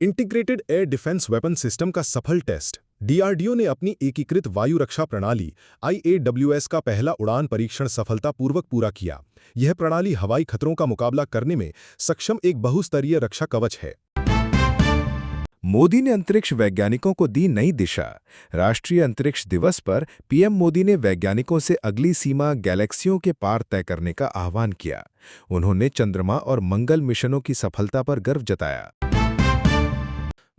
Integrated air defence weapon system का सफल test. DRDO ने अपनी एकीकृत वायु रक्षा प्रणाली IAWS का पहला उड़ान परीक्षण सफलतापूर्वक पूरा किया। यह प्रणाली हवाई खतरों का मुकाबला करने में सक्षम एक बहुस्तरीय रक्षा कवच है। मोदी ने अंतरिक्ष वैज्ञानिकों को दी नई दिशा। राष्ट्रीय अंतरिक्ष दिवस पर पीएम मोदी ने वैज्ञानिकों से अगली सीमा गैलेक्सियों के पार तय करने का आह्वान किया। उन्होंने चंद्रमा और मंगल मिशनों की सफलता पर गर्व जताया।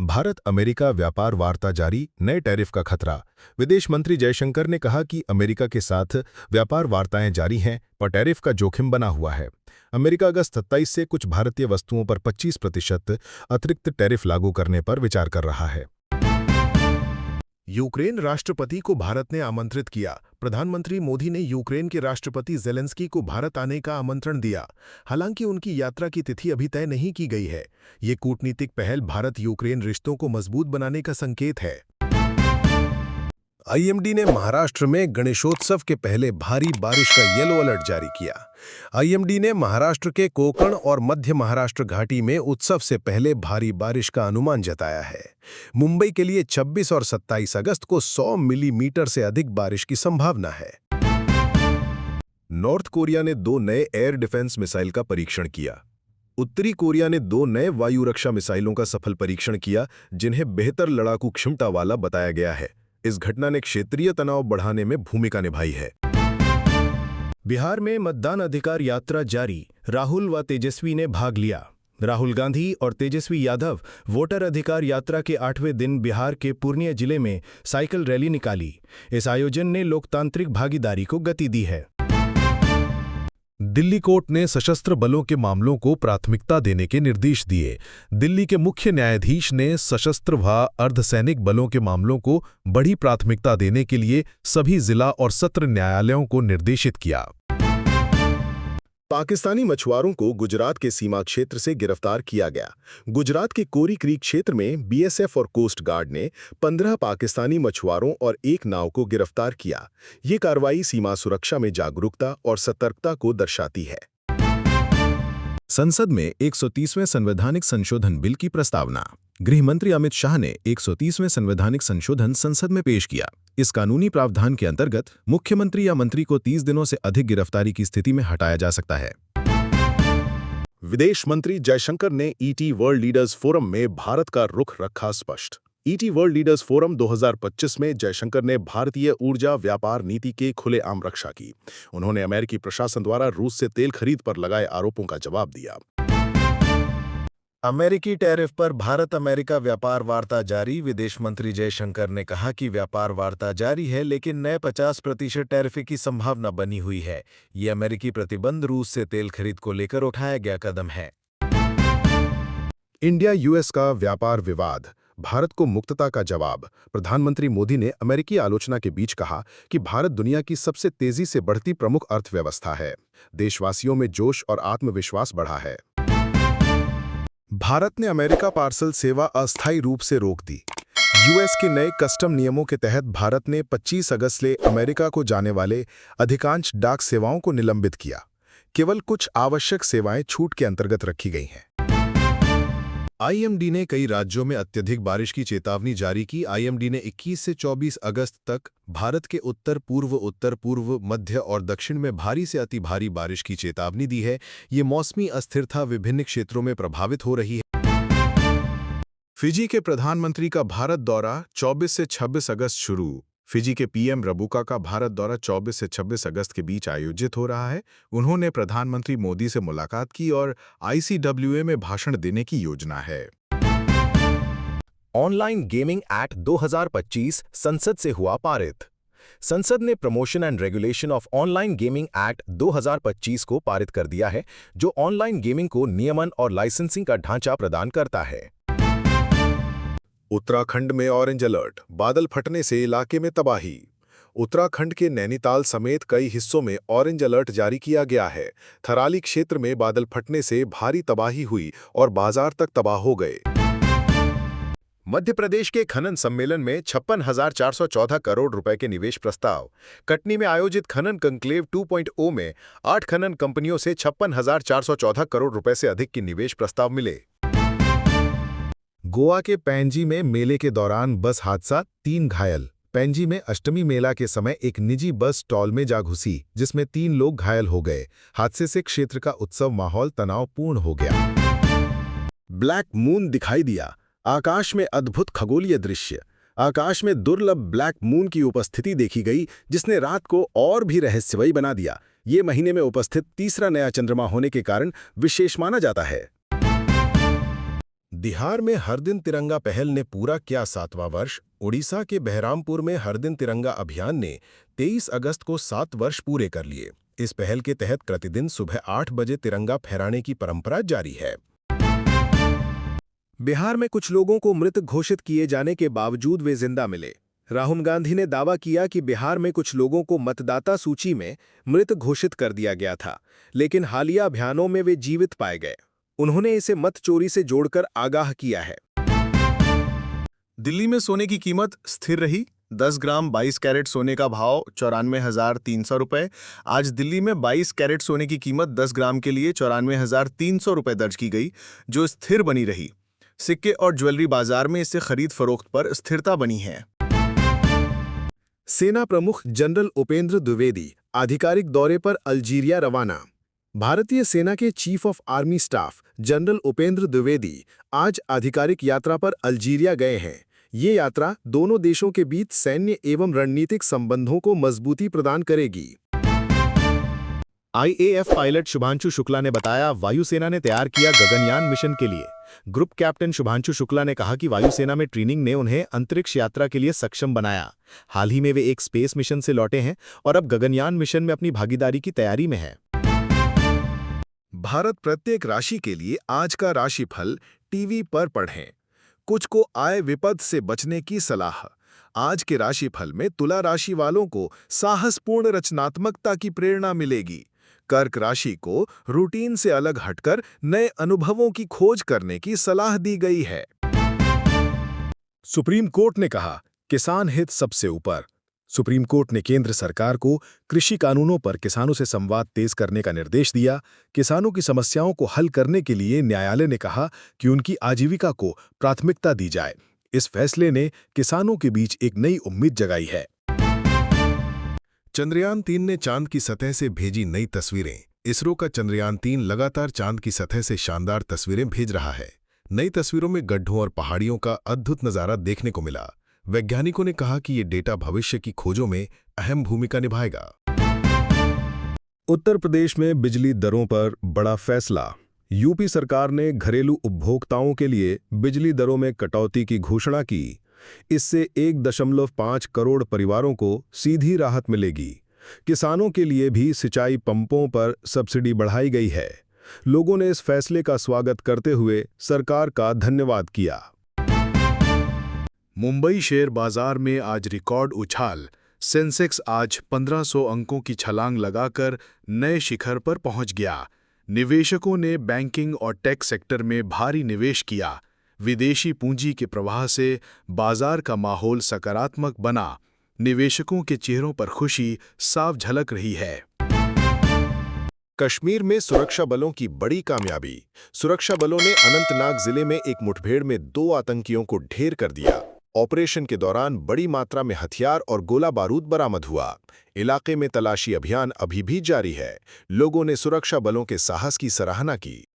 भारत अमेरिका व्यापार वार्ता जारी, नए टैरिफ का खतरा। विदेश मंत्री जयशंकर ने कहा कि अमेरिका के साथ व्यापार वार्ताएं जारी हैं पर टैरिफ का जोखिम बना हुआ है। अमेरिका अगस्त 27 से कुछ भारतीय वस्तुओं पर 25% अतिरिक्त टैरिफ लागू करने पर विचार कर रहा है। यूक्रेन राष्ट्रपति को भारत ने आमंत्रित किया। प्रधानमंत्री मोदी ने यूक्रेन के राष्ट्रपति ज़ेलेंस्की को भारत आने का आमंत्रण दिया। हालांकि उनकी यात्रा की तिथि अभी तय नहीं की गई है। ये कूटनीतिक पहल भारत यूक्रेन रिश्तों को मजबूत बनाने का संकेत है। आईएमडी ने महाराष्ट्र में गणेशोत्सव के पहले भारी बारिश का येलो अलर्ट जारी किया। आईएमडी ने महाराष्ट्र के कोंकण और मध्य महाराष्ट्र घाटी में उत्सव से पहले भारी बारिश का अनुमान जताया है। मुंबई के लिए 26 और 27 अगस्त को 100 मिलीमीटर से अधिक बारिश की संभावना है। नॉर्थ कोरिया ने 2 नए एयर डिफेंस मिसाइल का परीक्षण किया। उत्तरी कोरिया ने 2 नए वायु रक्षा मिसाइलों का सफल परीक्षण किया, जिन्हें बेहतर लड़ाकू क्षमता वाला बताया गया है। इस घटना ने क्षेत्रीय तनाव बढ़ाने में भूमिका निभाई है। बिहार में मतदान अधिकार यात्रा जारी, राहुल व तेजस्वी ने भाग लिया। राहुल गांधी और तेजस्वी यादव वोटर अधिकार यात्रा के 8वें दिन बिहार के पूर्णिया जिले में साइकिल रैली निकाली। इस आयोजन ने लोकतांत्रिक भागीदारी को गति दी है। दिल्ली कोर्ट ने सशस्त्र बलों के मामलों को प्राथमिकता देने के निर्देश दिए। दिल्ली के मुख्य न्यायाधीश ने सशस्त्र व अर्धसैनिक बलों के मामलों को बड़ी प्राथमिकता देने के लिए सभी जिला और सत्र न्यायालयों को निर्देशित किया। पाकिस्तानी मछुआरों को गुजरात के सीमा क्षेत्र से गिरफ्तार किया गया। गुजरात के कोरी क्रीक क्षेत्र में बीएसएफ और कोस्ट गार्ड ने 15 पाकिस्तानी मछुआरों और एक नाव को गिरफ्तार किया। ये कार्रवाई सीमा सुरक्षा में जागरूकता और सतर्कता को दर्शाती है। संसद में 130वें संवैधानिक संशोधन बिल की प्रस्तावना। गृह मंत्री अमित शाह ने 130वें संवैधानिक संशोधन संसद में पेश किया। इस कानूनी प्रावधान के अंतर्गत मुख्यमंत्री या मंत्री को 30 दिनों से अधिक गिरफ्तारी की स्थिति में हटाया जा सकता है। विदेश मंत्री जयशंकर ने ईटी वर्ल्ड लीडर्स फोरम में भारत का रुख रखा स्पष्ट। ईटी वर्ल्ड लीडर्स फोरम 2025 में जयशंकर ने भारतीय ऊर्जा व्यापार नीति के खुलेआम रक्षा की। उन्होंने अमेरिकी प्रशासन द्वारा रूस से तेल खरीद पर लगाए आरोपों का जवाब दिया। अमेरिकी टैरिफ पर भारत अमेरिका व्यापार वार्ता जारी। विदेश मंत्री जयशंकर ने कहा कि व्यापार वार्ता जारी है, लेकिन नए 50% टैरिफ की संभावना बनी हुई है। ये अमेरिकी प्रतिबंध रूस से तेल खरीद को लेकर उठाया गया कदम है। इंडिया यूएस का व्यापार विवाद, भारत को मुक्तता का जवाब। प्रधानमंत्री मोदी ने अमेरिकी आलोचना के बीच कहा कि भारत दुनिया की सबसे तेजी से बढ़ती प्रमुख अर्थव्यवस्था है। देशवासियों में जोश और आत्मविश्वास बढ़ा है। भारत ने अमेरिका पार्सल सेवा अस्थायी रूप से रोक दी। यूएस के नए कस्टम नियमों के तहत भारत ने 25 अगस्त से अमेरिका को जाने वाले अधिकांश डाक सेवाओं को निलंबित किया। केवल कुछ आवश्यक सेवाएं छूट के अंतर्गत रखी गई हैं। आईएमडी ने कई राज्यों में अत्यधिक बारिश की चेतावनी जारी की। आईएमडी ने 21 से 24 अगस्त तक भारत के उत्तर पूर्व, मध्य और दक्षिण में भारी से अति भारी बारिश की चेतावनी दी है। ये मौसमी अस्थिरता विभिन्न क्षेत्रों में प्रभावित हो रही है। फिजी के प्रधानमंत्री का भारत दौरा 24 से 26 अगस्त शुरू। फिजी के पीएम रबुका का भारत दौरा 24 से 26 अगस्त के बीच आयोजित हो रहा है। उन्होंने प्रधानमंत्री मोदी से मुलाकात की और ICWA में भाषण देने की योजना है। ऑनलाइन गेमिंग एक्ट 2025 संसद से हुआ पारित। संसद ने promotion and regulation of online gaming act 2025 को पारित कर दिया है, जो ऑनलाइन गेमिंग को नियमन और लाइसेंसिंग का ढांचा प्रदान करता है। उत्तराखंड में ऑरेंज अलर्ट, बादल फटने से इलाके में तबाही। उत्तराखंड के नैनीताल समेत कई हिस्सों में ऑरेंज अलर्ट जारी किया गया है। थराली क्षेत्र में बादल फटने से भारी तबाही हुई और बाजार तक तबाह हो गए। मध्य प्रदेश के खनन सम्मेलन में 56,414 करोड़ रुपए के निवेश प्रस्ताव। कटनी में आयोजित खनन कंक्लेव 2.0 में 8 खनन कंपनियों से 56,414 करोड़ रुपए से अधिक के निवेश प्रस्ताव मिले। गोवा के पैंजी में मेले के दौरान बस हादसा, 3 घायल। पैंजी में अष्टमी मेला के समय एक निजी बस स्टॉल में जा घुसी, जिसमें 3 लोग घायल हो गए। हादसे से क्षेत्र का उत्सव माहौल तनावपूर्ण हो गया। ब्लैक मून दिखाई दिया। आकाश में अद्भुत खगोलीय दृश्य। आकाश में दुर्लभ ब्लैक मून की उपस्थिति देखी गई, जिसने रात को और भी रहस्यमयी बना दिया। ये महीने में उपस्थित तीसरा नया चंद्रमा होने के कारण विशेष माना जाता है। बिहार में हर दिन तिरंगा पहल ने पूरा किया 7वां वर्ष। उड़ीसा के बहरामपुर में हर दिन तिरंगा अभियान ने 23 अगस्त को 7 वर्ष पूरे कर लिए। इस पहल के तहत प्रतिदिन सुबह 8 बजे तिरंगा फहराने की परंपरा जारी है। बिहार में कुछ लोगों को मृत घोषित किए जाने के बावजूद वे जिंदा मिले। राहुल गांधी ने दावा किया कि बिहार में कुछ लोगों को मतदाता सूची में मृत घोषित कर दिया गया था, लेकिन हालिया अभियानों में वे जीवित पाए गए। उन्होंने इसे मत चोरी से जोड़कर आगाह किया है। दिल्ली में सोने की कीमत स्थिर रही। 10 ग्राम 22 कैरेट सोने का भाव 94,300 रुपये। आज दिल्ली में 22 कैरेट सोने की कीमत 10 ग्राम के लिए 94,300 रुपये दर्ज की गई, जो स्थिर बनी रही। सिक्के और ज्वेलरी बाजार में इससे खरीद फरोख्त पर स्थिरता बनी है। सेना प्रमुख जनरल उपेंद्र द्विवेदी आधिकारिक दौरे पर अल्जीरिया रवाना। भारतीय सेना के chief of army staff general Upendra Dwivedi आज आधिकारिक यात्रा पर अल्जीरिया गए हैं। ये यात्रा दोनों देशों के बीच सैन्य एवं रणनीतिक संबंधों को मजबूती प्रदान करेगी। आईएएफ पायलट शुभांशु शुक्ला ने बताया, वायुसेना ने तैयार किया गगनयान मिशन के लिए। ग्रुप कैप्टन शुभांशु शुक्ला ने कहा कि वायुसेना में ट्रेनिंग ने उन्हें अंतरिक्ष यात्रा के लिए सक्षम बनाया। हाल ही में वे एक स्पेस मिशन से लौटे हैं और अब गगनयान मिशन में अपनी भागीदारी की तैयारी में है। भारत प्रत्येक राशि के लिए आज का राशिफल टीवी पर पढ़ें। कुछ को आय विपद से बचने की सलाह। आज के राशिफल में तुला राशि वालों को साहसपूर्ण रचनात्मकता की प्रेरणा मिलेगी। कर्क राशि को रूटीन से अलग हटकर नए अनुभवों की खोज करने की सलाह दी गई है। सुप्रीम कोर्ट ने कहा, किसान हित सबसे ऊपर। सुप्रीम कोर्ट ने केंद्र सरकार को कृषि कानूनों पर किसानों से संवाद तेज करने का निर्देश दिया। किसानों की समस्याओं को हल करने के लिए न्यायालय ने कहा कि उनकी आजीविका को प्राथमिकता दी जाए। इस फैसले ने किसानों के बीच एक नई उम्मीद जगाई है। चंद्रयान 3 ने चांद की सतह से भेजी नई तस्वीरें। इसरो का चंद्रयान 3 लगातार चांद की सतह से शानदार तस्वीरें भेज रहा है। नई तस्वीरों में गड्ढों और पहाड़ियों का अद्भुत नजारा देखने को मिला। वैज्ञानिकों ने कहा कि ये डेटा भविष्य की खोजों में अहम भूमिका निभाएगा। उत्तर प्रदेश में बिजली दरों पर बड़ा फैसला। यूपी सरकार ने घरेलू उपभोक्ताओं के लिए बिजली दरों में कटौती की घोषणा की। इससे 1.5 करोड़ परिवारों को सीधी राहत मिलेगी। किसानों के लिए भी सिंचाई पंपों पर सब्सिडी बढ़ाई गई है। लोगों ने इस फैसले का स्वागत करते हुए सरकार का धन्यवाद किया। मुंबई शेयर बाजार में आज रिकॉर्ड उछाल। सेंसेक्स आज 1500 अंकों की छलांग लगाकर नए शिखर पर पहुंच गया। निवेशकों ने बैंकिंग और टेक सेक्टर में भारी निवेश किया। विदेशी पूंजी के प्रवाह से बाजार का माहौल सकारात्मक बना। निवेशकों के चेहरों पर खुशी साफ झलक रही है। कश्मीर में सुरक्षा बलों की बड़ी कामयाबी। सुरक्षा बलों ने अनंतनाग जिले में एक मुठभेड़ में 2 आतंकियों को ढेर कर दिया। ऑपरेशन के दौरान बड़ी मात्रा में हथियार और गोला बारूद बरामद हुआ। इलाके में तलाशी अभियान अभी भी जारी है। लोगों ने सुरक्षा बलों के साहस की सराहना की।